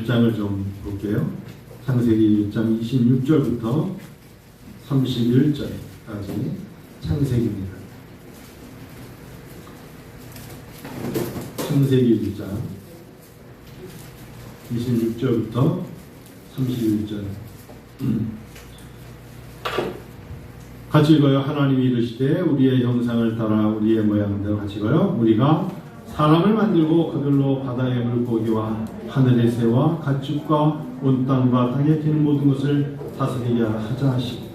1장을 좀 볼게요. 창세기 1장 26절부터 31절까지 창세기입니다. 창세기 1장 26절부터 31절 같이 읽어요. 하나님이 이르시되 우리의 형상을 따라 우리의 모양대로 같이 읽어요. 우리가 사람을 만들고 그들로 바다의 물고기와 하늘의 새와 가축과 온 땅과 땅에 기는 모든 것을 다스리게 하자 하시고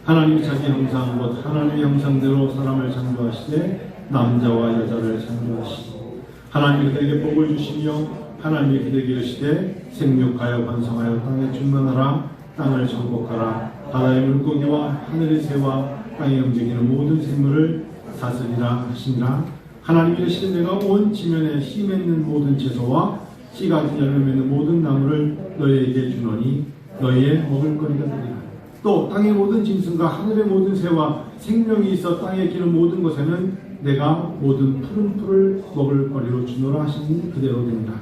하나님이 자기 형상 곧 하나님의 형상대로 사람을 창조하시되 남자와 여자를 창조하시고 하나님이 그들에게 복을 주시며 하나님이 그들에게 이르시되 생육하여 번성하여 땅에 충만하라 땅을 정복하라 바다의 물고기와 하늘의 새와 땅에 움직이는 모든 생물을 다스리라 하시니라. 하나님이 이르시되 내가 온 지면에 씨 맺는 모든 채소와 씨 같은 열매 맺는 모든 나무를 너희에게 주노니 너희의 먹을거리가 되리라. 또 땅의 모든 짐승과 하늘의 모든 새와 생명이 있어 땅에 기는 모든 것에는 내가 모든 푸른 풀을 먹을 거리로 주노라 하시니 그대로 되니라.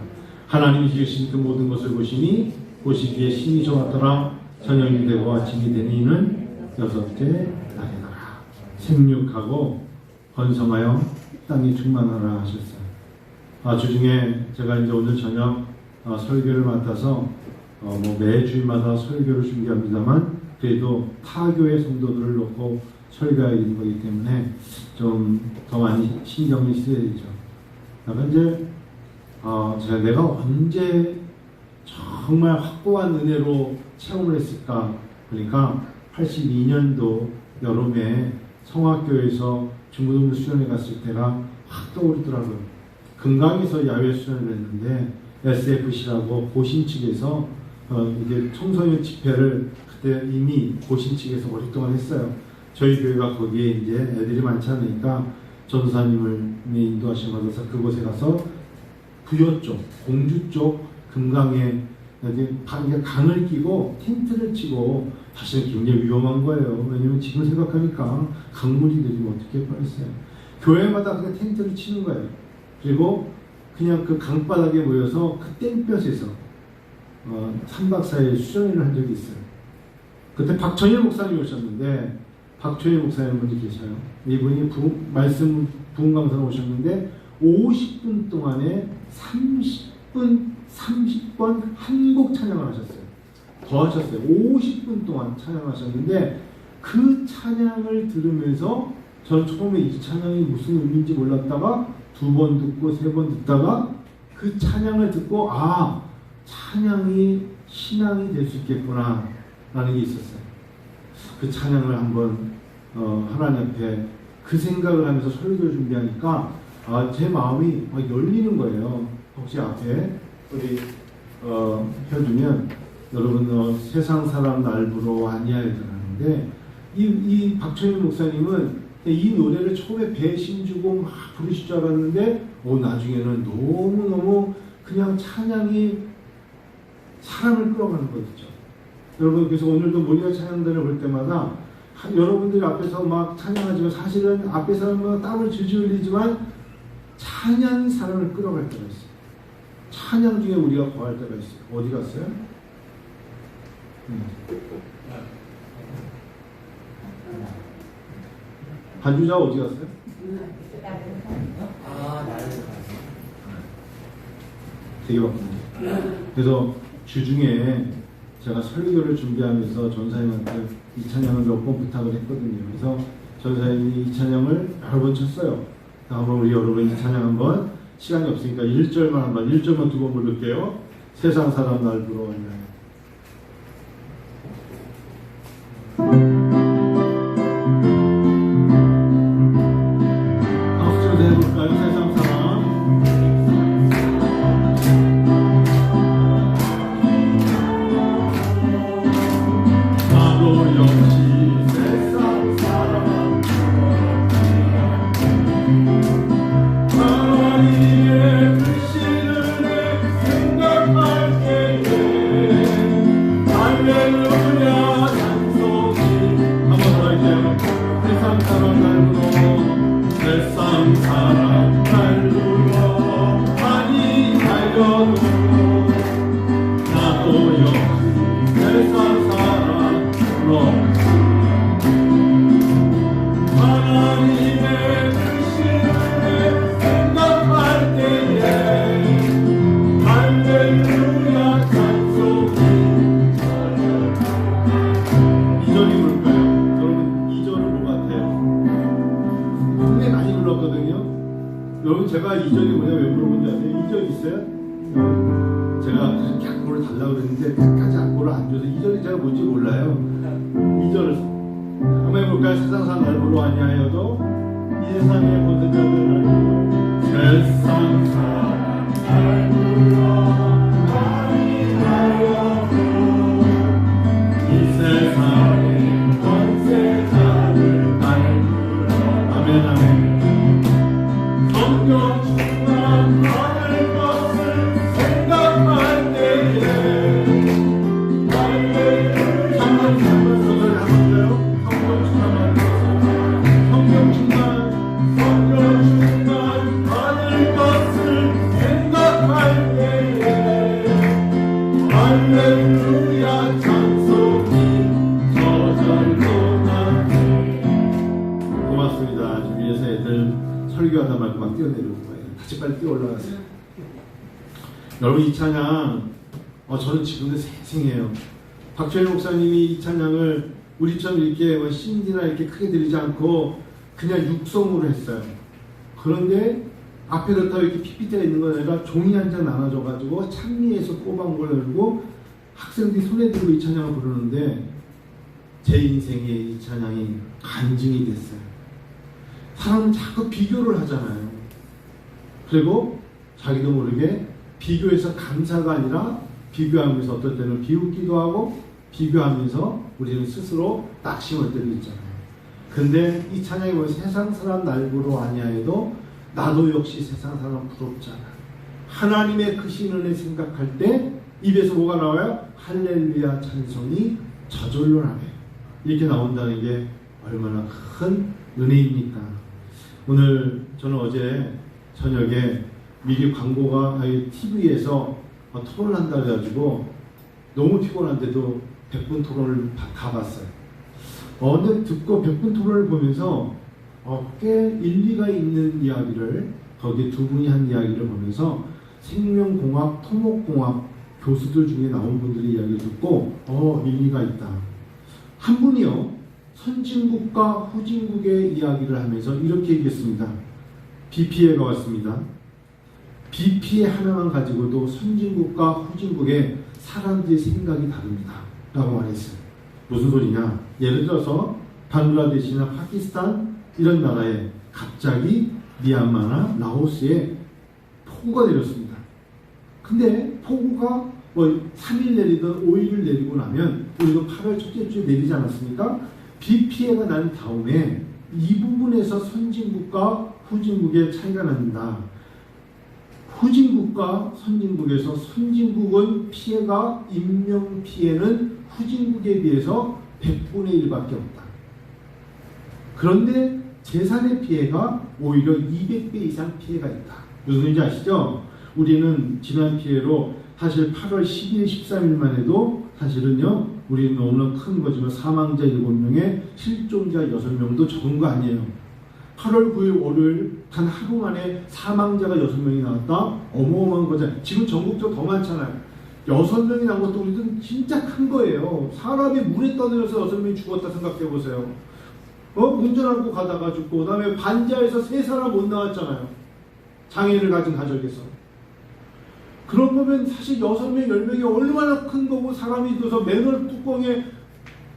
하나님이 지으신 그 모든 것을 보시니 보시기에 심히 좋았더라. 저녁이 되고 아침이 되니는 여섯째 날이더라. 생육하고 번성하여 땅이 충만하라 하셨어요. 주중에 제가 이제 오늘 저녁 설교를 맡아서 매 주일마다 설교를 준비합니다만 그래도 타교의 성도들을 놓고 설교해야 되는 거기 때문에 좀 더 많이 신경이 쓰여야죠. 그러니까 이제 내가 언제 정말 확고한 은혜로 체험을 했을까? 그러니까 82년도 여름에 성화교에서 중고등부 수련회 갔을 때가 확 떠오르더라고요. 금강에서 야외 수련을 했는데 SFC라고 고신 측에서 이게 청소년 집회를 그때 이미 고신 측에서 오랫동안 했어요. 저희 교회가 거기에 이제 애들이 많지 않으니까 전도사님을 인도하신 받아서 그곳에 가서 부여 쪽, 공주 쪽 금강에 강을 끼고 텐트를 치고 사실 굉장히 위험한 거예요. 왜냐면 지금 생각하니까 강물이 내리면 어떻게 뻔했어요. 교회마다 그냥 텐트를 치는 거예요. 그리고 그냥 그 강바닥에 모여서 그 땡볕에서 3박 4일 수련회를 한 적이 있어요. 그때 박천일 목사님이 오셨는데 박천일 목사님 분이 계셔요. 이분이 말씀 부흥 강사로 오셨는데 50분 동안에 30번 한곡 찬양을 하셨어요. 더 하셨어요. 50분 동안 찬양하셨는데 그 찬양을 들으면서 전 처음에 이 찬양이 무슨 의미인지 몰랐다가 2번 듣고 3번 듣다가 그 찬양을 듣고 찬양이 신앙이 될 수 있겠구나 라는 게 있었어요. 그 찬양을 한번 하나님 앞에 그 생각을 하면서 설교를 준비하니까 제 마음이 열리는 거예요. 혹시 앞에 우리 펴주면 여러분 세상 사람 날 부러워하냐 하는데 이 박천일 목사님은 이 노래를 처음에 배심 주고 막 부르실 줄 알았는데 나중에는 너무너무 그냥 찬양이 사람을 끌어가는 거죠. 여러분 그래서 오늘도 모리아 찬양단을 볼 때마다 여러분들이 앞에서 막 찬양하지만 사실은 앞에 사람은 땀을 줄줄 흘리지만 찬양이 사람을 끌어갈 때가 있어요. 찬양 중에 우리가 거할 때가 있어요. 어디 갔어요? 반주자 어디 갔어요? 되게 바쁜데. 그래서 주중에 제가 설교를 준비하면서 전사님한테 이 찬양을 몇 번 부탁을 했거든요. 그래서 전사님이 이 찬양을 여러 번 쳤어요. 한번 우리 여러분 이 찬양 한번 시간이 없으니까 1절만 2번 부를게요. 세상 사람 날 부러워하냐. 박수 좀 해볼까요? 세상 사람. 나도 역시 세상 사람. 하나님의 뜻을 생각할 때에 할렐루야 찬송이 제가 이전이 뭐냐 왜 물어본 줄 아세요? 이전 있어요? 제가 그렇게 악보를 달라고 그랬는데 끝까지 악보를 안 줘서 이전이 제가 뭔지 몰라요. 이전을 한번 해볼까요? 세상사 날 보러 아니하여도 이 세상의 모든 자들을 세상사 날 보러 아니하여도 이 세상의 모든 자들 날 보러 아멘 아멘. 성령 충만 받을 것을 생각할 때에 성령 충만 소설 하는데요. 성령 충만 받을 것을 생각할 때에 할렐루야 찬송이 저절로 나네. 고맙습니다. 지금 위에서 애들 설교하다 말고 막 뛰어내려온 거예요. 같이 빨리 뛰어 올라가세요. 여러분 이 찬양 저는 지금도 생생해요. 박철일 목사님이 이 찬양을 우리처럼 이렇게 CD나 이렇게 크게 들리지 않고 그냥 육성으로 했어요. 그런데 앞에부터 이렇게 PPT가 있는 거 내가 종이 한 장 나눠줘가지고 찬미에서 꼬박 걸고 학생들이 손에 들고 이 찬양을 부르는데 제 인생에 이 찬양이 간증이 됐어요. 사람은 자꾸 비교를 하잖아요. 그리고 자기도 모르게 비교해서 감사가 아니라 비교하면서 어떨 때는 비웃기도 하고 비교하면서 우리는 스스로 낙심할 때도 있잖아요. 근데 이 찬양에 보면 세상 사람 날 보러 아니하여도 나도 역시 세상 사람 부럽잖아. 하나님의 크신 은혜 생각할 때 입에서 뭐가 나와요? 할렐루야 찬송이 저절로 나와요. 이렇게 나온다는 게 얼마나 큰 은혜입니까? 오늘 저는 어제 저녁에 미리 광고가 TV에서 토론한다 그래가지고 너무 피곤한데도 100분 토론을 다 봤어요. 근데 듣고 100분 토론을 보면서 꽤 일리가 있는 이야기를 거기에 두 분이 한 이야기를 보면서 생명공학, 토목공학 교수들 중에 나온 분들의 이야기를 듣고 일리가 있다. 한 분이요. 선진국과 후진국의 이야기를 하면서 이렇게 얘기했습니다. BPA가 왔습니다. BPA 하나만 가지고도 선진국과 후진국의 사람들의 생각이 다릅니다. 라고 말했어요. 무슨 소리냐? 예를 들어서 방글라데시나 파키스탄 이런 나라에 갑자기 미얀마나 라오스에 폭우가 내렸습니다. 근데 폭우가 3일 내리든 5일 내리고 나면 우리도 8월 첫째 주에 내리지 않았습니까? 비 피해가 난 다음에 이 부분에서 선진국과 후진국의 차이가 난다. 후진국과 선진국에서 선진국은 피해가 인명 피해는 후진국에 비해서 100분의 1밖에 없다. 그런데 재산의 피해가 오히려 200배 이상 피해가 있다. 무슨 소리인지 아시죠? 우리는 지난 피해로 사실 8월 12일, 13일만 해도 사실은요, 우리는 너무나 큰 거지만 사망자 7명에 실종자 6명도 적은 거 아니에요. 8월 9일 월요일 단 하루 만에 사망자가 6명이 나왔다? 어마어마한 거잖아요. 지금 전국적으로 더 많잖아요. 6명이 나온 것도 우리는 진짜 큰 거예요. 사람이 물에 떠내려서 6명이 죽었다 생각해보세요. 운전하고 가다가 죽고, 그 다음에 반지하에서 3사람 못 나왔잖아요. 장애를 가진 가족에서. 그런 거면 사실 6명, 10명이 얼마나 큰 거고, 사람이 들어서 맨홀 뚜껑에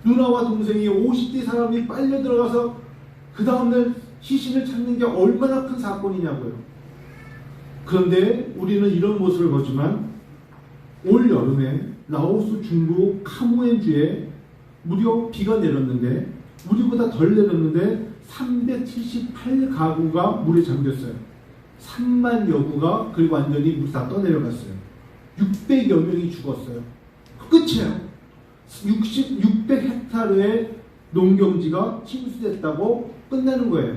누나와 동생이 50대 사람이 빨려 들어가서 그 다음날 시신을 찾는 게 얼마나 큰 사건이냐고요. 그런데 우리는 이런 모습을 보지만 올 여름에 라오스 중부 카무엔주에 무려 비가 내렸는데 우리보다 덜 내렸는데 378가구가 물에 잠겼어요. 3만여 구가 그리고 완전히 물이 다 떠내려갔어요. 600여 명이 죽었어요. 끝이에요. 600헥타르의 농경지가 침수됐다고 끝나는 거예요.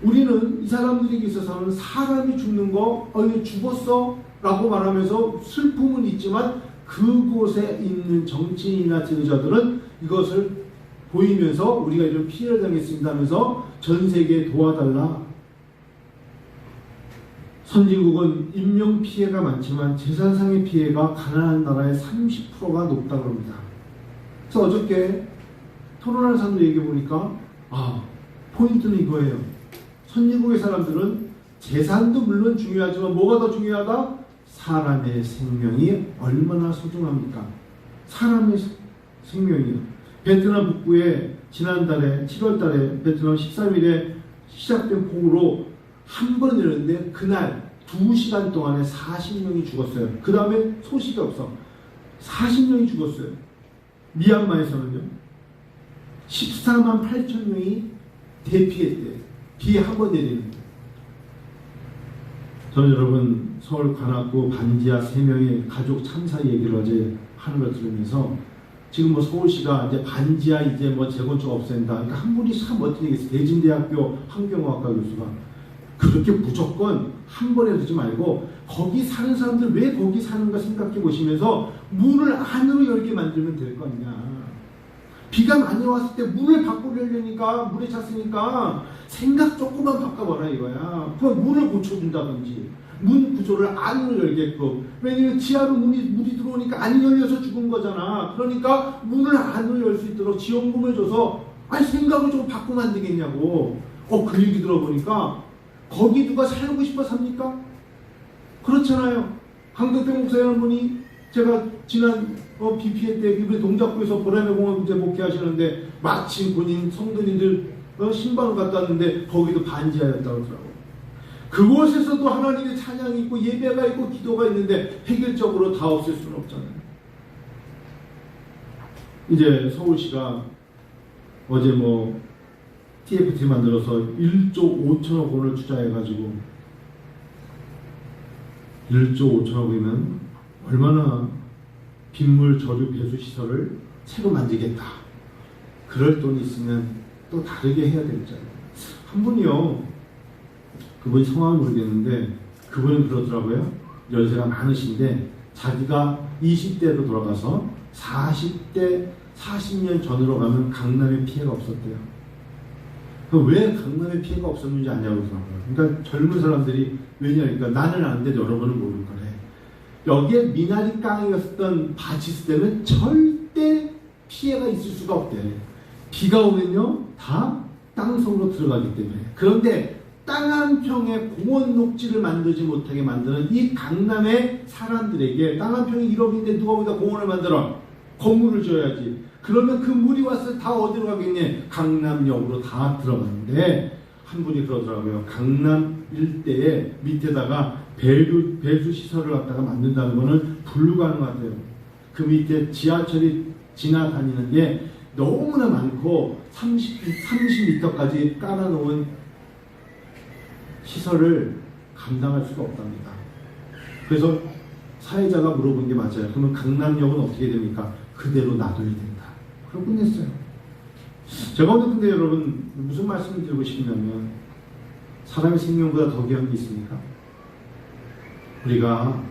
우리는 이 사람들에게 있어서는 사람이 죽는 거 죽었어 라고 말하면서 슬픔은 있지만 그곳에 있는 정치인이나 지도자들은 이것을 보이면서 우리가 이런 피해를 당했습니다 하면서 전 세계에 도와달라. 선진국은 인명 피해가 많지만 재산상의 피해가 가난한 나라의 30%가 높다고 합니다. 그래서 어저께 토론하는 사람들 얘기해 보니까 포인트는 이거예요. 선진국의 사람들은 재산도 물론 중요하지만 뭐가 더 중요하다? 사람의 생명이 얼마나 소중합니까? 사람의 생명이요. 베트남 북부에 지난달에 7월달에 베트남 13일에 시작된 폭우로 한 번 내렸는데 그날 2시간 동안에 40명이 죽었어요. 그 다음에 소식이 없어. 40명이 죽었어요. 미얀마에서는요. 14만 8천 명이 대피했대요. 비 한 번 내리는 거예요. 저는 여러분 서울 관악구 반지하 3명의 가족 참사 얘기를 어제 하는 걸 들으면서 지금 뭐 서울시가 이제 반지하 이제 뭐 재건축 없앤다. 그러니까 한 분이 참 어떻게 얘기했어요. 대진대학교 환경학과 교수가 그렇게 무조건 한 번에 두지 말고 거기 사는 사람들 왜 거기 사는가 생각해 보시면서 문을 안으로 열게 만들면 될 거 아니냐. 비가 많이 왔을 때 문을 밖으로 열려니까 물에 찼으니까 생각 조금만 바꿔봐라 이거야. 그 문을 고쳐준다든지 문 구조를 안으로 열게끔. 왜냐면 지하로 물이 들어오니까 안 열려서 죽은 거잖아. 그러니까 문을 안으로 열 수 있도록 지원금을 줘서 아니 생각을 좀 바꾸면 안 되겠냐고. 그 얘기 들어보니까 거기 누가 살고 싶어 삽니까? 그렇잖아요. 강덕태 목사님 분이 제가 지난 비 피해 때 이번에 동작구에서 보라매 공원 이제 목회하시는데 마침 본인 성도님들 신방을 갔다 왔는데 거기도 반지하였다고 하더라고요. 그곳에서도 하나님의 찬양이 있고 예배가 있고 기도가 있는데 획일적으로 다 없앨 수는 없잖아요. 이제 서울시가 어제 뭐 TFT 만들어서 1조 5천억 원을 투자해가지고 1조 5천억 원이면 얼마나 빗물 저류 배수 시설을 새로 만들겠다. 그럴 돈이 있으면 또 다르게 해야 되잖아요. 한 분이요. 그분이 성함을 모르겠는데 그분은 그러더라고요. 연세가 많으신데 자기가 20대로 돌아가서 40대 40년 전으로 가면 강남에 피해가 없었대요. 왜 강남에 피해가 없었는지 아냐고 그러더라고요. 그러니까 젊은 사람들이 왜냐니까 나는 아는데 여러분은 모를 거래. 여기에 미나리 깡이었던 밭이 있을 때는 절대 피해가 있을 수가 없대. 비가 오면요 다 땅속으로 들어가기 때문에. 그런데 땅 한 평에 공원 녹지를 만들지 못하게 만드는 이 강남의 사람들에게 땅 한 평이 1억인데 누가 거기다 공원을 만들어? 건물을 지어야지. 그러면 그 물이 왔을 때 다 어디로 가겠니? 강남역으로 다 들어가는데 한 분이 그러더라고요. 강남 일대에 밑에다가 배수 시설을 갖다가 만든다는 거는 불가능하대요. 그 밑에 지하철이 지나다니는 게 너무나 많고 30m까지 깔아놓은 시설을 감당할 수가 없답니다. 그래서 사회자가 물어본 게 맞아요. 그러면 강남역은 어떻게 됩니까? 그대로 놔둬야 된다. 그러곤 했어요. 제가 오늘 근데 여러분 무슨 말씀을 드리고 싶냐면 사람의 생명보다 더 귀한 게 있습니까? 우리가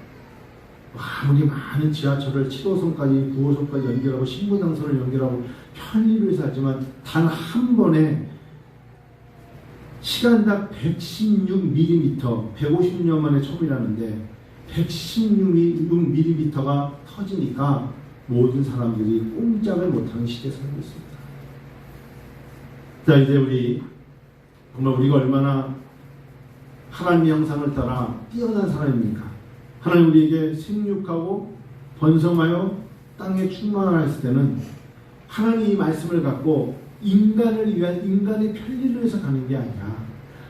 아무리 많은 지하철을 7호선까지 9호선까지 연결하고 신분당선을 연결하고 편리를 해서 하지만 단 한 번에 시간당 116mm 150년 만에 처음이라는데 116mm가 터지니까 모든 사람들이 꼼짝을 못하는 시대에 살고 있습니다. 자, 이제 정말 우리가 얼마나 하나님의 형상을 따라 뛰어난 사람입니까? 하나님 우리에게 생육하고 번성하여 땅에 충만하였을 때는 하나님이 말씀을 갖고 인간을 위한 인간의 편리를 위해서 가는 게 아니라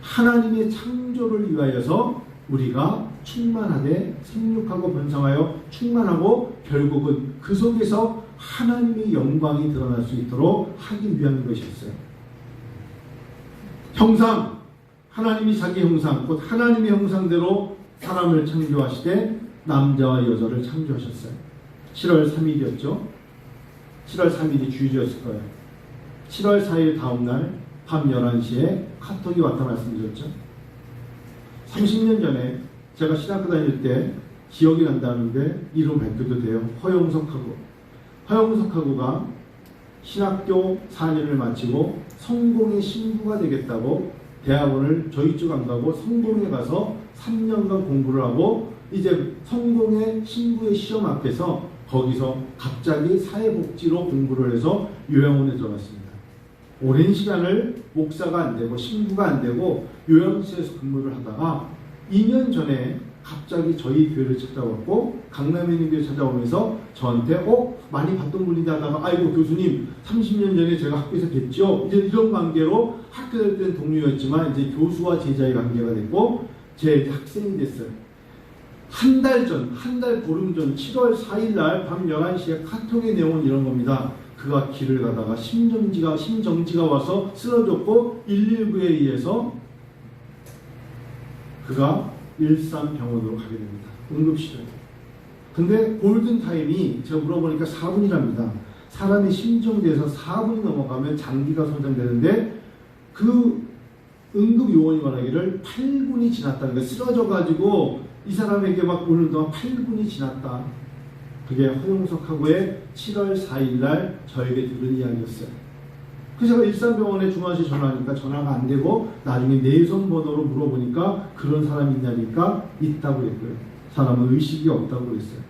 하나님의 창조를 위하여서 우리가 충만하되 생육하고 번성하여 충만하고 결국은 그 속에서 하나님의 영광이 드러날 수 있도록 하기 위한 것이었어요. 형상, 하나님이 자기 형상, 곧 하나님의 형상대로 사람을 창조하시되 남자와 여자를 창조하셨어요. 7월 3일이었죠. 7월 3일이 주일이었을 거예요. 7월 4일 다음날 밤 11시에 카톡이 왔다 말씀드렸죠. 30년 전에 제가 신학교 다닐 때 기억이 난다는데 이름 발표도 돼요. 허영석하고가 신학교 4년을 마치고 성공의 신부가 되겠다고 대학원을 저희 쪽 안 가고 성공에 가서 3년간 공부를 하고 이제 성공의 신부의 시험 앞에서 거기서 갑자기 사회복지로 공부를 해서 요양원에 들어갔습니다. 오랜 시간을 목사가 안 되고 신부가 안 되고 요양시에서 근무를 하다가 2년 전에 갑자기 저희 교회를 찾아왔고 강남에 있는 교회 찾아오면서 저한테 많이 봤던 분인데 하다가 아이고 교수님 30년 전에 제가 학교에서 뵀죠. 이제 이런 관계로 학교 다닐 때는 동료였지만 이제 교수와 제자의 관계가 됐고 제 학생이 됐어요. 한 달 보름 전 7월 4일 날 밤 11시에 카톡의 내용은 이런 겁니다. 그가 길을 가다가 심정지가 와서 쓰러졌고 119에 의해서 그가 일산병원으로 가게 됩니다. 응급실에. 근데 골든타임이 제가 물어보니까 4분이랍니다. 사람의 심정지에서 4분이 넘어가면 장기가 손상되는데 그 응급요원이 말하기를 8분이 지났다는 거예요. 쓰러져가지고 이 사람에게 막 오는 동안 8분이 지났다. 그게 허용석하고의 7월 4일 날 저에게 들은 이야기였어요. 그래서 제가 일산병원에 중환실 전화하니까 전화가 안 되고 나중에 내선 번호로 물어보니까 그런 사람이 있냐니까 있다고 그랬고요. 사람은 의식이 없다고 그랬어요.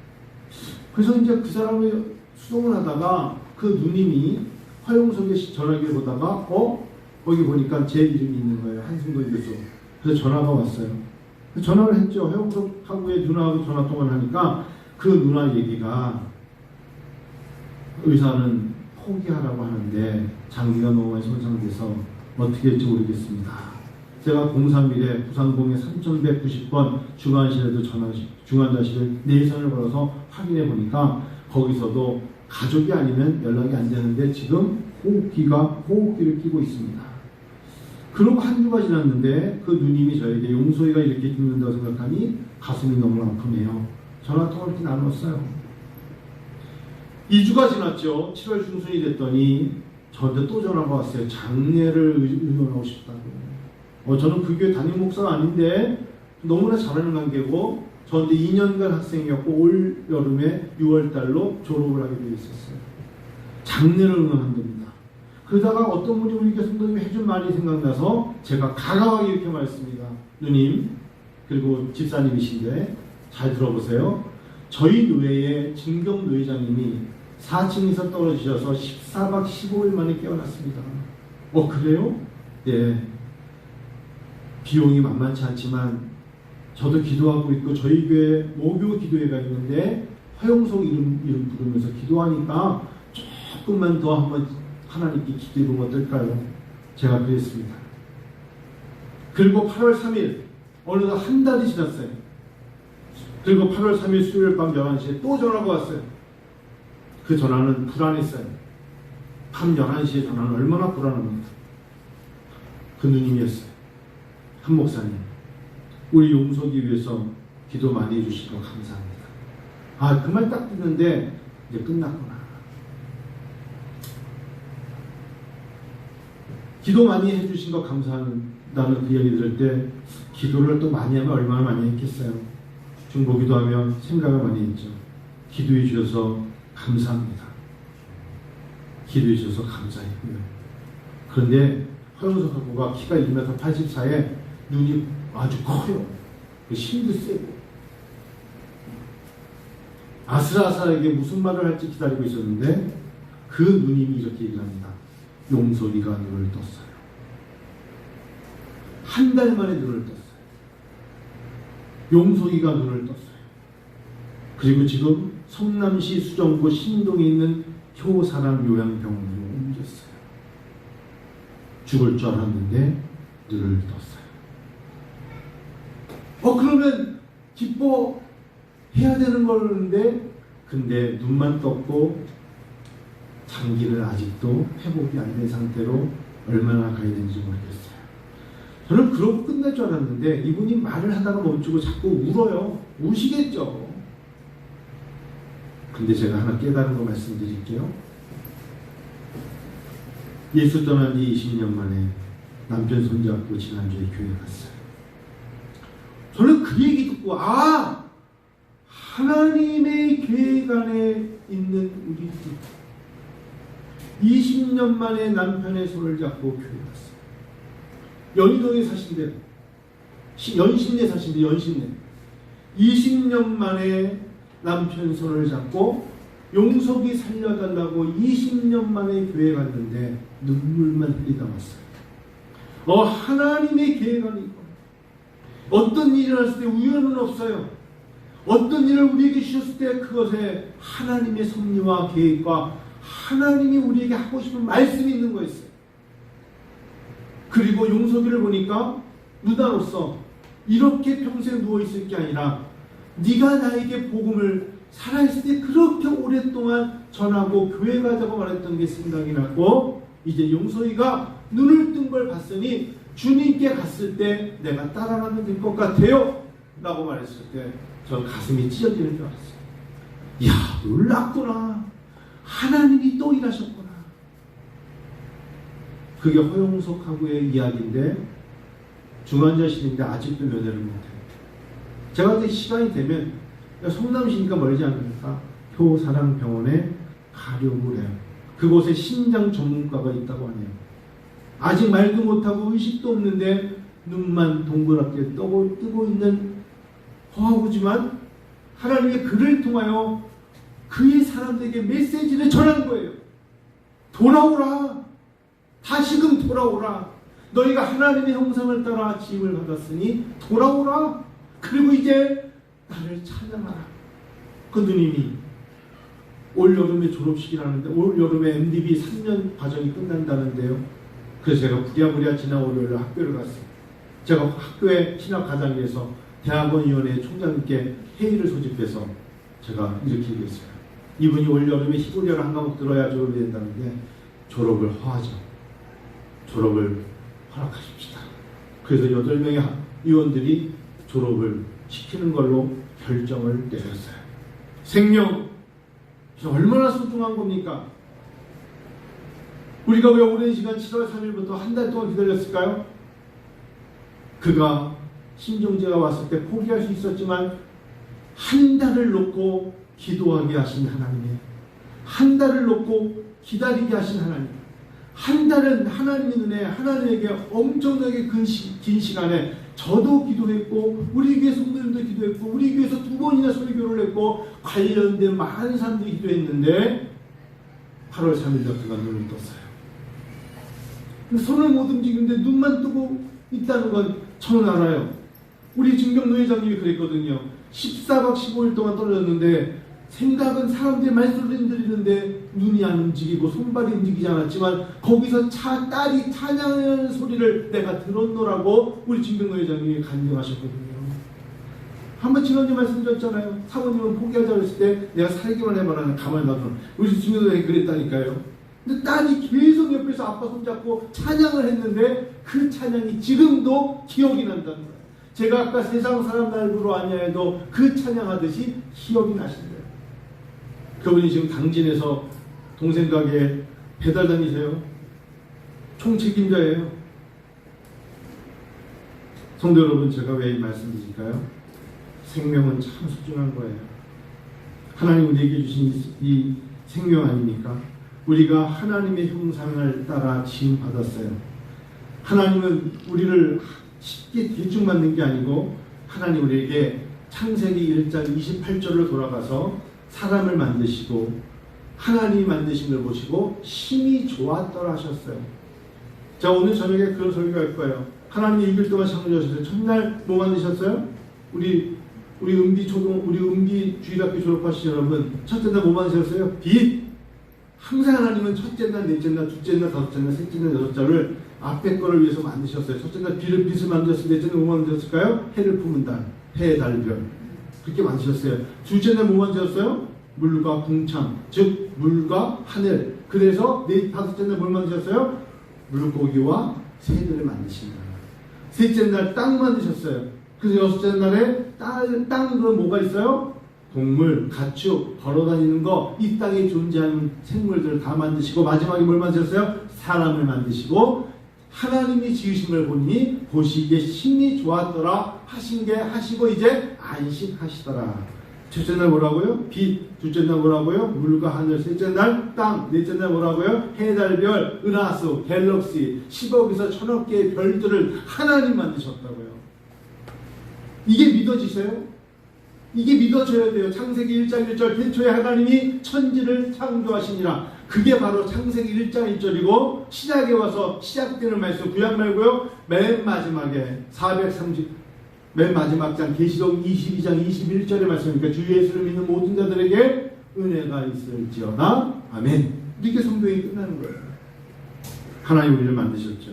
그래서 이제 그 사람을 수송을 하다가 그 누님이 허용석의 전화기를 보다가 거기 보니까 제 이름이 있는 거예요. 한승돈 교수. 그래서 전화가 왔어요. 전화를 했죠. 허용석하고의 누나하고 전화 통화를 하니까 그 누나 얘기가 의사는 포기하라고 하는데 장기가 너무 많이 손상돼서 어떻게 할지 모르겠습니다. 제가 03일에 부산공에 3190번 중환자실을 내선을 걸어서 확인해 보니까 거기서도 가족이 아니면 연락이 안 되는데 지금 호흡기를 끼고 있습니다. 그러고 한 주가 지났는데 그 누님이 저에게 용소이가 이렇게 죽는다고 생각하니 가슴이 너무 아프네요. 전화통화를 이렇게 나눴어요. 2주가 지났죠. 7월 중순이 됐더니 저한테 또 전화가 왔어요. 장례를 의논하고 싶다고. 저는 그 교회 담임 목사가 아닌데 너무나 잘하는 관계고 저한테 2년간 학생이었고 올 여름에 6월달로 졸업을 하게 되어 있었어요. 장례를 의논한답니다. 그러다가 어떤 분이 우리 교회 성도님이 해준 말이 생각나서 제가 가가하게 이렇게 말했습니다. 누님 그리고 집사님이신데 잘 들어보세요. 저희 노회의 진경 노회장님이 4층에서 떨어지셔서 14박 15일 만에 깨어났습니다. 그래요? 네. 비용이 만만치 않지만 저도 기도하고 있고 저희 교회 모교 기도회가 있는데 허용석 이름 부르면서 기도하니까 조금만 더 한번 하나님께 기도해보면 어떨까요? 제가 그랬습니다. 그리고 8월 3일 어느덧 한 달이 지났어요. 그리고 8월 3일 수요일 밤 11시에 또 전화가 왔어요. 그 전화는 불안했어요. 밤 11시에 전화는 얼마나 불안합니까? 그 누님이었어요. 한 목사님, 우리 용서기 위해서 기도 많이 해주시고 감사합니다. 그 말 딱 듣는데 이제 끝났구나. 기도 많이 해주신 거 감사한다는 그 이야기 들을 때 기도를 또 많이 하면 얼마나 많이 했겠어요. 중보기도 하면 생각을 많이 했죠. 기도해 주셔서 감사합니다. 기도해 주셔서 감사했고요. 그런데 허영석 학부가 키가 1m 84에 눈이 아주 커요. 힘도 세고 아슬아슬하게 무슨 말을 할지 기다리고 있었는데 그 누님이 이렇게 얘기를 합니다. 용석이가 눈을 떴어요. 한 달 만에 눈을 떴어요. 용석이가 눈을 떴어요. 그리고 지금 성남시 수정구 신동에 있는 효사랑 요양병원으로 옮겼어요. 죽을 줄 알았는데 눈을 떴어요. 그러면 기뻐해야 되는 거는데 근데 눈만 떴고 장기를 아직도 회복이 안 된 상태로 얼마나 가야 되는지 모르겠어요. 저는 그러고 끝날 줄 알았는데 이분이 말을 하다가 멈추고 자꾸 울어요. 우시겠죠. 근데 제가 하나 깨달은 거 말씀드릴게요. 예수 떠난 지 20년 만에 남편 손잡고 지난주에 교회 갔어요. 저는 그 얘기 듣고 하나님의 계획 안에 있는 우리 20년 만에 남편의 손을 잡고 교회 갔어요. 연희동에 사신대요. 연신내 사신대 연신내. 20년 만에 남편 손을 잡고 용석이 살려달라고 20년 만에 교회 갔는데 눈물만 흘리다 왔어요. 하나님의 계획은 이거. 어떤 일이 일어났을 때 우연은 없어요. 어떤 일을 우리에게 주셨을 때 그것에 하나님의 섭리와 계획과 하나님이 우리에게 하고 싶은 말씀이 있는 거였어요. 그리고 용석이를 보니까 누나로서 이렇게 평생 누워있을 게 아니라 네가 나에게 복음을 살아있을 때 그렇게 오랫동안 전하고 교회 가자고 말했던 게 생각이 나고, 이제 용석이가 눈을 뜬 걸 봤으니 주님께 갔을 때 내가 따라가면 될 것 같아요 라고 말했을 때 저 가슴이 찢어지는 줄 알았어요. 이야, 놀랍구나. 하나님이 또 일하셨구나. 그게 허용석하고의 이야기인데 중환자실인데 아직도 면회를 못해요. 제가 그때 시간이 되면 성남시니까 멀지 않으니까 효사랑병원에 가려고 해요. 그곳에 심장 전문가가 있다고 하네요. 아직 말도 못하고 의식도 없는데 눈만 동그랗게 뜨고 있는 허하구지만 하나님의 그를 통하여 그의 사람들에게 메시지를 전하는 거예요. 돌아오라. 다시금 돌아오라. 너희가 하나님의 형상을 따라 지음을 받았으니 돌아오라. 그리고 이제 나를 찬양하라. 그 누님이 올 여름에 졸업식이라는데 올 여름에 MDB 3년 과정이 끝난다는데요. 그래서 제가 부랴부랴 지난 월요일에 학교를 갔어요. 제가 학교의 신학과장에서 대학원위원회 총장님께 회의를 소집해서 제가 이렇게 얘기했어요. 이분이 올 여름에 시골이라 한 과목 들어야 졸업이 된다는데 졸업을 허하죠. 졸업을 허락하십시다. 그래서 8명의 위원들이 졸업을 시키는 걸로 결정을 내렸어요. 생명, 얼마나 소중한 겁니까? 우리가 왜 오랜 시간 7월 3일부터 한 달 동안 기다렸을까요? 그가 신종제가 왔을 때 포기할 수 있었지만 한 달을 놓고 기도하게 하신 하나님의, 한 달을 놓고 기다리게 하신 하나님, 한 달은 하나님의 눈에 하나님에게 엄청나게 긴 시간에 저도 기도했고 우리 교회 성도님도 기도했고 우리 교회에서 2번이나 설교를 했고 관련된 많은 사람들이 기도했는데 8월 3일날 그가 눈을 떴어요. 손을 못 움직이는데 눈만 뜨고 있다는 건 저는 알아요. 우리 진경노 회장님이 그랬거든요. 14박 15일 동안 떨어졌는데 생각은 사람들의 말소리를 들리는데 눈이 안 움직이고 손발이 움직이지 않았지만 거기서 딸이 찬양하는 소리를 내가 들었노라고 우리 진경노 회장님이 간증하셨거든요. 한번 지난주에 말씀드렸잖아요. 사모님은 포기하자고 했을 때 내가 살기만 해봐라는 가만히 놔둬. 우리 진경노 회장님이 그랬다니까요. 근데 딸이 계속 옆에서 아빠 손잡고 찬양을 했는데 그 찬양이 지금도 기억이 난다는 거예요. 제가 아까 세상 사람 날부로 아니하여도 그 찬양하듯이 기억이 나신대요. 그분이 지금 당진에서 동생 가게에 배달 다니세요. 총책임자예요. 성도 여러분, 제가 왜 이 말씀드릴까요? 생명은 참 소중한 거예요. 하나님 우리에게 주신 이 생명 아닙니까? 우리가 하나님의 형상을 따라 지음받았어요. 하나님은 우리를 쉽게 대충 만든 게 아니고 하나님 우리에게 창세기 1장 28절을 돌아가서 사람을 만드시고 하나님이 만드신 걸 보시고 심히 좋았더라 하셨어요. 자, 오늘 저녁에 그런 설교가 할 거예요. 하나님이 6일 동안 창조하셨어요. 첫날 뭐 만드셨어요? 우리 음기 주일학교 졸업하신 여러분, 첫째 날 뭐 만드셨어요? 빛. 항상 하나님은 첫째 날, 넷째 날, 둘째 날, 다섯째 날, 셋째 날, 여섯째 날을 앞에 거를 위해서 만드셨어요. 첫째 날 빛을 만드셨어요. 넷째 날 뭐 만드셨을까요? 해를 품은 달, 해, 달, 별. 그렇게 만드셨어요. 둘째 날 뭐 만드셨어요? 물과 궁창, 즉 물과 하늘. 그래서 다섯째 날 뭘 만드셨어요? 물고기와 새들을 만드신다. 셋째 날 땅 만드셨어요. 그래서 여섯째 날에 땅 그럼 뭐가 있어요? 동물, 가축, 걸어다니는 거, 이 땅에 존재하는 생물들을 다 만드시고 마지막에 뭘 만드셨어요? 사람을 만드시고 하나님이 지으신 걸 보니 보시기에 심히 좋았더라 하시고 이제 안식하시더라. 첫째 날 뭐라고요? 빛. 둘째 날 뭐라고요? 물과 하늘. 셋째 날 땅. 넷째 날 뭐라고요? 해, 달, 별, 은하수, 갤럭시 10억에서 1000억 개의 별들을 하나님 만드셨다고요. 이게 믿어지세요? 이게 믿어져야 돼요. 창세기 1장 1절 태초에 하나님이 천지를 창조하시니라. 그게 바로 창세기 1장 1절이고 시작에 와서 시작되는 말씀 구약 말고요. 맨 마지막에 430 맨 마지막 장 계시록 22장 21절의 말씀이니까 주 예수를 믿는 모든 자들에게 은혜가 있을지어다. 아멘. 이렇게 성경이 끝나는 거예요. 하나님 우리를 만드셨죠.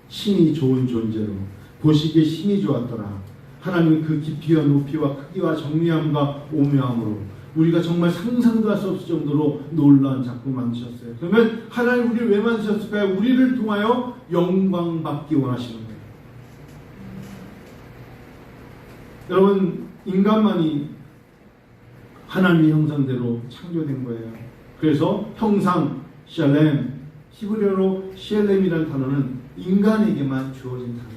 힘이 좋은 존재로 보시기에 힘이 좋았더라. 하나님은 그 깊이와 높이와 크기와 정리함과 오묘함으로 우리가 정말 상상도 할 수 없을 정도로 놀라운 작품 만드셨어요. 그러면 하나님 우리를 왜 만드셨을까요? 우리를 통하여 영광 받기 원하시는 거예요. 여러분, 인간만이 하나님의 형상대로 창조된 거예요. 그래서 형상, 샬렘, 히브리어로 샬렘이라는 단어는 인간에게만 주어진 단어예요.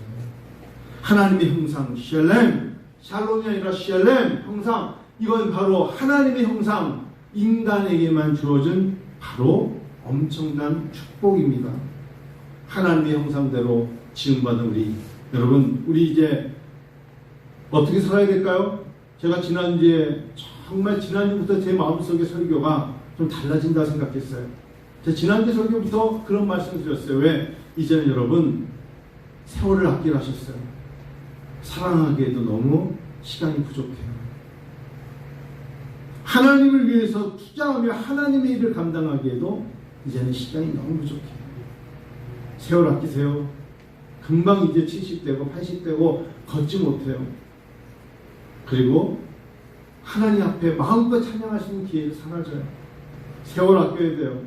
하나님의 형상, 샬렘, 샬롬이 아니라 샬렘, 형상, 이건 바로 하나님의 형상, 인간에게만 주어진 바로 엄청난 축복입니다. 하나님의 형상대로 지음받은 우리, 여러분, 우리 이제 어떻게 살아야 될까요? 제가 지난주부터 제 마음속에 설교가 좀 달라진다 생각했어요. 제가 지난주 설교부터 그런 말씀 드렸어요. 왜? 이제는 여러분 세월을 아끼라 하셨어요. 사랑하기에도 너무 시간이 부족해요. 하나님을 위해서 투자하며 하나님의 일을 감당하기에도 이제는 시간이 너무 부족해요. 세월 아끼세요. 금방 이제 70대고 80대고 걷지 못해요. 그리고 하나님 앞에 마음껏 찬양하시는 기회를 사라져요. 세월 아껴야 돼요.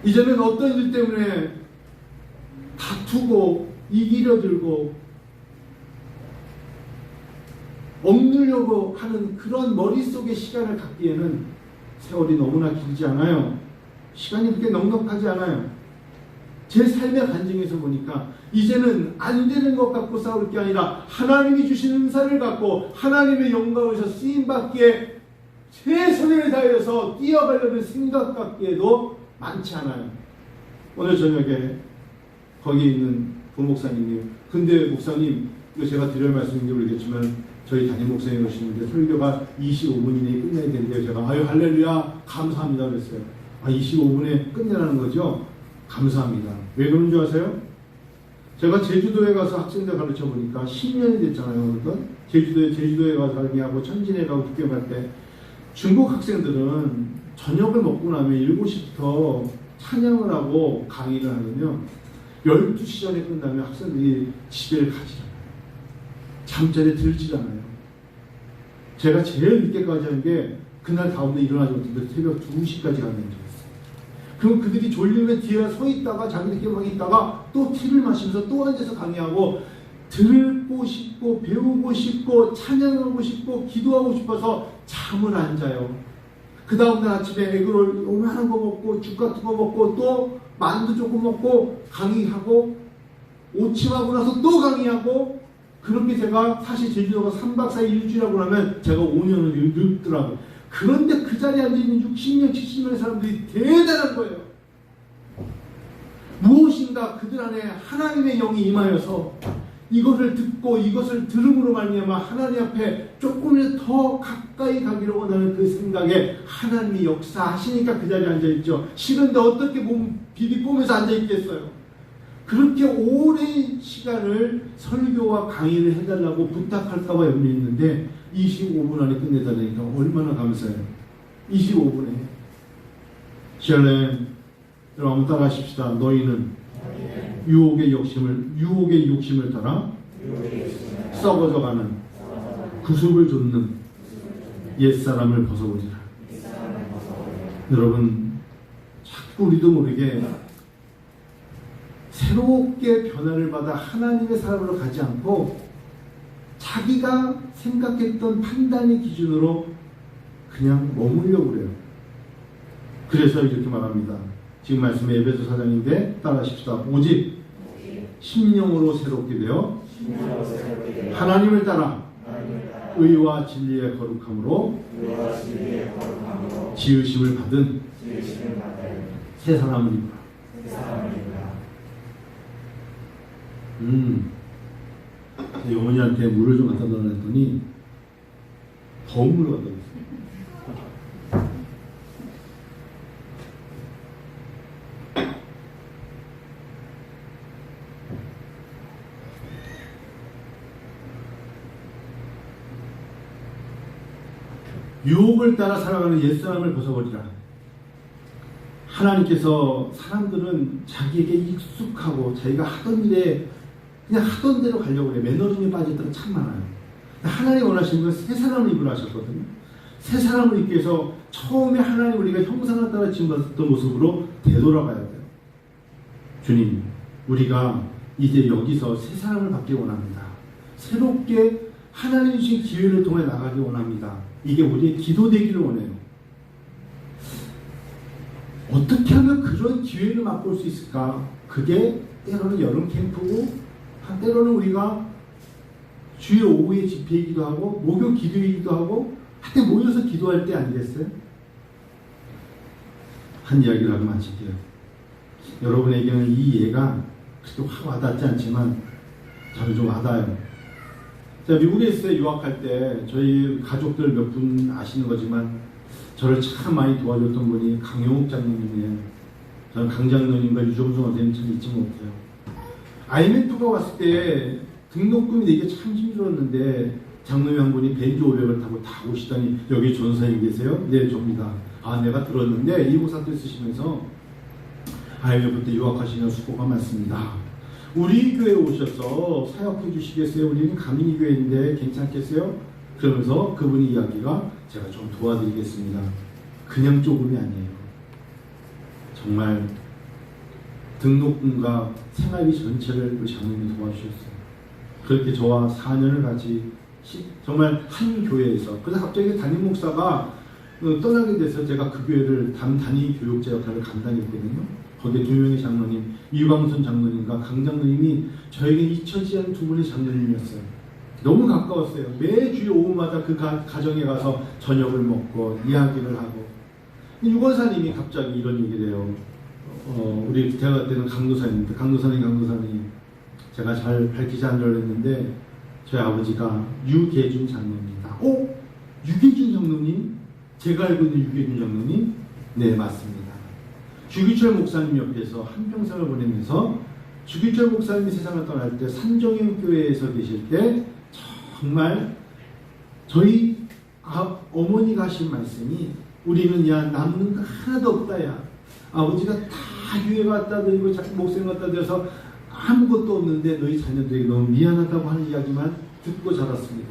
이제는 어떤 일 때문에 다투고 이기려 들고 억누려고 하는 그런 머릿속의 시간을 갖기에는 세월이 너무나 길지 않아요. 시간이 그렇게 넉넉하지 않아요. 제 삶의 간증에서 보니까 이제는 안 되는 것 갖고 싸울 게 아니라 하나님이 주신 은사를 갖고 하나님의 영광에서 쓰임받기에 최선을 다해서 뛰어가려는 생각 같기에도 많지 않아요. 오늘 저녁에 거기 있는 부목사님이 근데 목사님 이거 제가 드릴 말씀인지 모르겠지만 저희 담임 목사님 오시는데 설교가 25분 이내에 끝내야 된대요. 제가 아유 할렐루야 감사합니다 그랬어요. 25분에 끝내라는 거죠? 감사합니다. 왜 그런 줄 아세요? 제가 제주도에 가서 학생들 가르쳐 보니까 10년이 됐잖아요. 그러니까 제주도에 가서 강의하고 천진에 가고 북경 갈 때 중국 학생들은 저녁을 먹고 나면 7시부터 찬양을 하고 강의를 하면요 12시 전에 끝나면 학생들이 집에 가지 않아요. 잠자리에 들지 않아요. 제가 제일 늦게까지 하는 게 그날 가운데 일어나지 못했는데 새벽 2시까지 가는 거예요. 그럼 그들이 졸리면 뒤에 서 있다가 자기들끼리 막 있다가 또 티를 마시면서 또 앉아서 강의하고 듣고 싶고 배우고 싶고 찬양하고 싶고 기도하고 싶어서 잠을 안 자요. 그 다음날 아침에 에그롤 요만한 거 먹고 죽 같은 거 먹고 또 만두 조금 먹고 강의하고 오침하고 나서 또 강의하고 그렇게 제가 사실 제주도가 3박 4일 일주일하고 나면 제가 5년을 늙더라고요. 그런데 그 자리에 앉아있는 60년, 70년의 사람들이 대단한 거예요. 무엇인가 그들 안에 하나님의 영이 임하여서 이것을 듣고 이것을 들음으로 말미암아 하나님 앞에 조금이라도 더 가까이 가기를 원하는 그 생각에 하나님이 역사하시니까 그 자리에 앉아있죠. 싫은데 어떻게 몸 비비꼬면서 앉아있겠어요. 그렇게 오랜 시간을 설교와 강의를 해달라고 부탁할까봐 염려했는데 25분 안에 끝내달라니까 얼마나 감사해요. 25분에 샬렘 여러분 한번 따라 하십시다. 너희는 유혹의 욕심을 따라 썩어져가는 구습을 좇는 옛사람을 벗어보리라. 여러분 자꾸 우리도 모르게 새롭게 변화를 받아 하나님의 사람으로 가지 않고 자기가 생각했던 판단의 기준으로 그냥 머물려고 그래요. 그래서 이렇게 말합니다. 지금 말씀의 에베소 4장인데 따라하십시다. 오직 심령으로 새롭게 되어 하나님을 따라 의와 진리의 거룩함으로 지으심을 받은 새 사람을 입으라. 어머니한테 물을 좀 갖다 달라 했더니 도움을 얻어있어요. 유혹을 따라 살아가는 옛사람을 벗어버리라. 하나님께서 사람들은 자기에게 익숙하고 자기가 하던 일에 그냥 하던 대로 가려고 해요. 매너리즘에 빠질 때가 참 많아요. 하나님이 원하시는 건 새 사람을 입으라 하셨거든요. 새 사람을 입기 위해서 처음에 하나님 우리가 형상을 따라 지음받았던 모습으로 되돌아가야 돼요. 주님, 우리가 이제 여기서 새 사람을 받기 원합니다. 새롭게 하나님 주신 기회를 통해 나가기 원합니다. 이게 우리의 기도 되기를 원해요. 어떻게 하면 그런 기회를 맛볼 수 있을까? 그게 때로는 여름 캠프고, 때로는 우리가 주일 오후에 집회이기도 하고, 목요 기도이기도 하고, 하여튼 모여서 기도할 때 아니겠어요? 한 이야기를 하고 마칠게요. 여러분에게는 이 예가 그렇게 확 와닿지 않지만 저는 좀 와닿아요. 제가 미국에 있을 때 유학할 때 저희 가족들 몇 분 아시는 거지만 저를 참 많이 도와줬던 분이 강용욱 장로님이에요. 저는 강 장로님과 유정수 선생님 참 잊지 못해요. IMF가 왔을 때 등록금이 내기 참 힘들었는데 장로님 한 분이 벤츠 500을 타고 다 오시더니 여기 전사님 계세요? 네, 접니다. 아, 내가 들었는데 이국 사태 쓰시면서 IMF 때 유학하시는 수고가 많습니다. 우리 교회에 오셔서 사역해 주시겠어요? 우리는 가민이 교회인데 괜찮겠어요? 그러면서 그분이 이야기가 제가 좀 도와드리겠습니다. 그냥 조금이 아니에요. 정말 등록금과 생활비 전체를 그 장로님이 도와주셨어요. 그렇게 저와 4년을 같이 정말 한 교회에서 그래서 갑자기 담임 목사가 떠나게 돼서 제가 그 교회를 담임 교육자 역할을 감당했거든요. 거기에 두 명의 장로님, 이광순 장로님과 강 장로님이 저에게 잊혀지지 않은 두 분의 장로님이었어요. 너무 가까웠어요. 매주 오후마다 그 가정에 가서 저녁을 먹고 이야기를 하고. 유권사님이 갑자기 이런 얘기를 해요. 우리 대학 때는 강도사님인데 강도사님 제가 잘 밝히지 않으려고 했는데 저희 아버지가 유계준 장로입니다. 유계준 장로님? 제가 알고 있는 유계준 장로님? 네, 맞습니다. 주기철 목사님 옆에서 한평생을 보내면서 주기철 목사님이 세상을 떠날 때 산정형 교회에서 계실 때 정말 저희 어머니가 하신 말씀이 우리는 야 남는 거 하나도 없다 야 아버지가 다 유해 갖다 드리고 목사님 갖다 드려서 아무것도 없는데 너희 자녀들에게 너무 미안하다고 하는 이야기만 듣고 자랐습니다.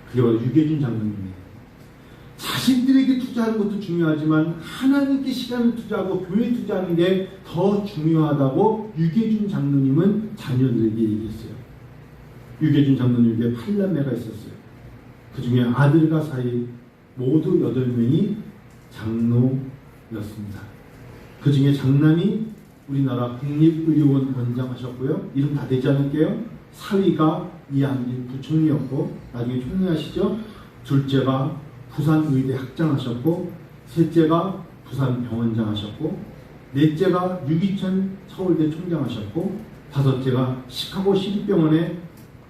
그게 바로 유계준 장로님이에요. 자신들에게 투자하는 것도 중요하지만 하나님께 시간을 투자하고 교회에 투자하는 게 더 중요하다고 유계준 장로님은 자녀들에게 얘기했어요. 유계준 장로님에게 8남매가 있었어요. 그 중에 아들과 사이 모두 8명이 장로였습니다. 그 중에 장남이 우리나라 국립의료원 원장 하셨고요. 이름 다 되지 않을게요. 사위가 이한길 부총리였고 나중에 총리 하시죠. 둘째가 부산의대 학장하셨고 셋째가 부산병원장 하셨고 넷째가 유기천 서울대 총장하셨고 다섯째가 시카고 시립병원의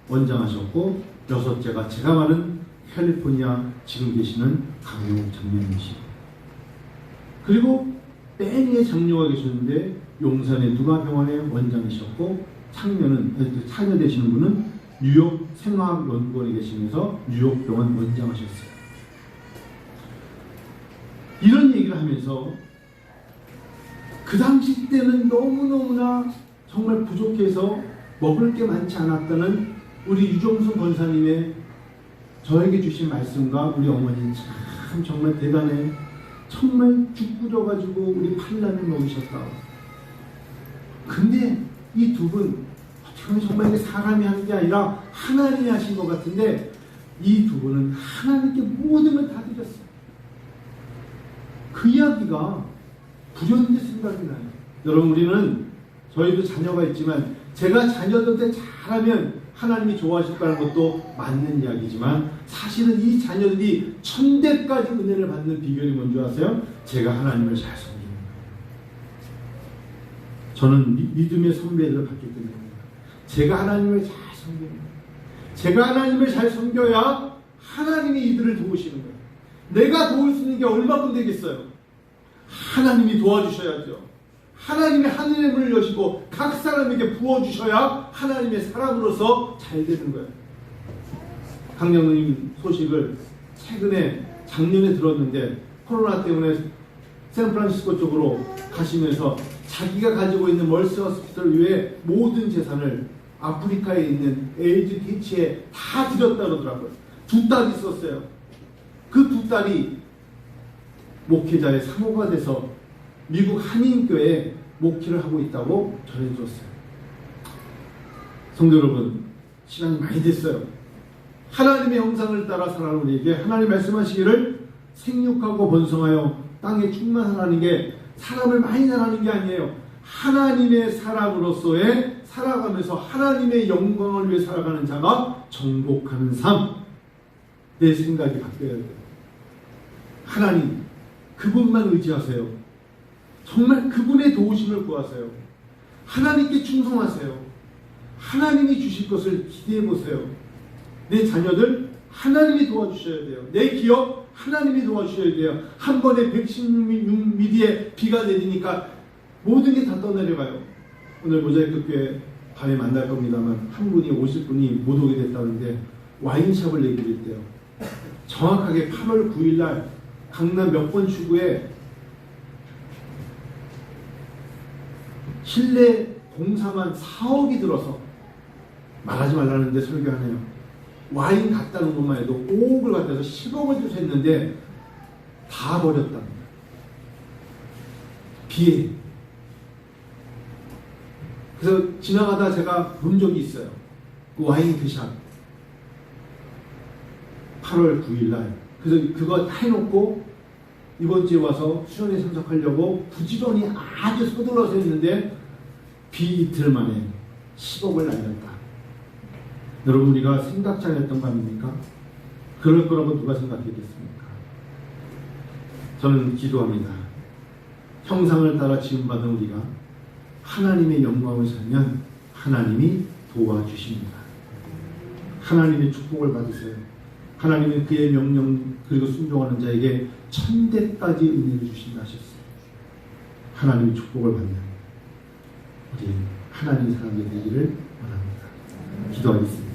원장하셨고 여섯째가 제가 말한 캘리포니아 지금 계시는 강용욱 장로님이시고 그리고 맨 위에 장로가 계셨는데 용산의 누가병원의 원장이셨고 창녀 되시는 분은 뉴욕 생화학연구원에 계시면서 뉴욕병원 원장하셨어요. 이런 얘기를 하면서 그 당시 때는 너무너무나 정말 부족해서 먹을 게 많지 않았다는 우리 유정순 권사님의 저에게 주신 말씀과 우리 어머니 참 정말 대단해. 정말 죽 끓여가지고 우리 8남을 먹이셨다. 근데 이 두 분 정말 이게 사람이 하는 게 아니라 하나님이 하신 것 같은데 이 두 분은 하나님께 모든 걸 다 드렸어요. 그 이야기가 불현듯 생각이 나요. 여러분 우리는 저희도 자녀가 있지만 제가 자녀들한테 잘하면 하나님이 좋아하실 거라는 것도 맞는 이야기지만 사실은 이 자녀들이 천대까지 은혜를 받는 비결이 뭔지 아세요? 제가 하나님을 잘 섬기는 거예요. 저는 믿음의 선배들을 받기 때문입니다. 제가 하나님을 잘 섬기는 거예요. 제가 하나님을 잘 섬겨야 하나님이 이들을 도우시는 거예요. 내가 도울 수 있는 게 얼마큼 되겠어요? 하나님이 도와주셔야죠. 하나님이 하늘의 문을 여시고 각 사람에게 부어주셔야 하나님의 사람으로서 잘 되는 거예요. 강령님 소식을 최근에 작년에 들었는데 코로나 때문에 샌프란시스코 쪽으로 가시면서 자기가 가지고 있는 멀스 호스피털 외에 모든 재산을 아프리카에 있는 에이즈 대치에 다 드렸다 그러더라고요. 2딸이 있었어요. 그 2딸이 목회자의 사모가 돼서 미국 한인교회에 목회를 하고 있다고 전해주었어요. 성도 여러분, 시간이 많이 됐어요. 하나님의 형상을 따라 살아가는 우리에게 하나님 말씀하시기를 생육하고 번성하여 땅에 충만하라는 게 사람을 많이 살아가는 게 아니에요. 하나님의 사람으로서의 살아가면서 하나님의 영광을 위해 살아가는 자가 정복하는 삶. 내 생각이 바뀌어야 돼요. 하나님, 그분만 의지하세요. 정말 그분의 도우심을 구하세요. 하나님께 충성하세요. 하나님이 주실 것을 기대해 보세요. 내 자녀들 하나님이 도와주셔야 돼요. 내 기업 하나님이 도와주셔야 돼요. 한 번에 116mm의 비가 내리니까 모든 게 다 떠내려가요. 오늘 모자이크 교회 밤에 만날 겁니다만 한 분이 50분이 못 오게 됐다는데 와인샵을 얘기를 했대요. 정확하게 8월 9일 날 강남 몇 번 출구에 실내 공사만 4억이 들어서 말하지 말라는데 설교하네요. 와인 갖다 놓은 것만 해도 5억을 갖다 서 10억을 주서 했는데 다 버렸답니다. 비에. 그래서 지나가다 제가 본 적이 있어요. 그 와인 그샵 8월 9일 날. 그래서 그거 다 해놓고 이번 주에 와서 수련회 참석하려고 부지런히 아주 서둘러서 했는데 비 이틀 만에 10억을 날렸다. 여러분, 우리가 생각지 않았던 거 아닙니까? 그럴 거라고 누가 생각했겠습니까? 저는 기도합니다. 형상을 따라 지음받은 우리가 하나님의 영광을 살면 하나님이 도와주십니다. 하나님의 축복을 받으세요. 하나님은 그의 명령 그리고 순종하는 자에게 천대까지 은혜를 주신다 하셨어요. 하나님의 축복을 받는 우리 하나님 사람이 되기를 원합니다. 기도하겠습니다.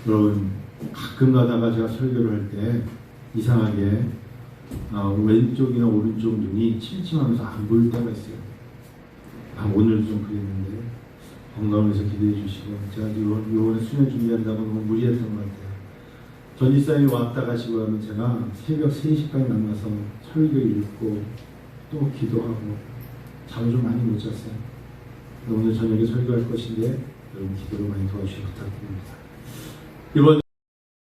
여러분, 가끔 가다가 제가 설교를 할 때 이상하게 왼쪽이나 오른쪽 눈이 침침하면서 안 보일 때가 있어요. 오늘도 좀 그랬는데 건강해서 기대해 주시고, 제가 이번에 수련 준비한다고 너무 무리했던 것 같아요. 전지사님이 왔다 가시고 하면 제가 새벽 3시까지 만나서 설교 읽고 또 기도하고 잠을 좀 많이 못 잤어요. 오늘 저녁에 설교할 것인데 여러분 기도를 많이 도와주시기 부탁드립니다. 이번